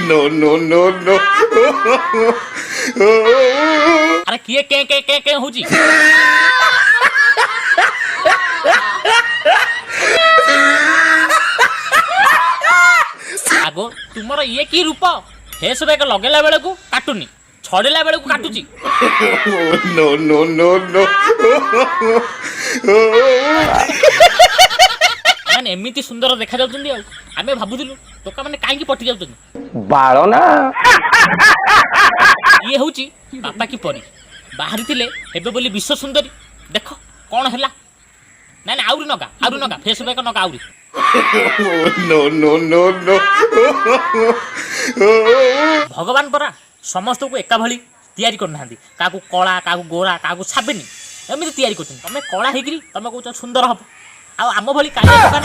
No, no, no, no. अरे किए के होची आगो तुमर ये की रूप फेस बैक लगेला बेले को काटुनी छड़ेला बेले को काटुची No, no, no, no. माने एमिति सुंदर देखा जाउछन्ती आ आमे भाबुदिलु तोका माने काहे की पटी जाउछन्ती बाळ ना ये होची बापा की परी बाहरी थिले हेबे बोली विश्व सुंदरी देखो कोन हैला ना ना आउरी नगा फेस बैक नगा आउरी No, no, no, no. भगवान परा समस्त को एका भली तैयारी करना काकू कला काकू गोरा काकू छाबेनी एमती तैयारी कर तुम कला होगी तुम कौच सुंदर हम आम भली काली दुकान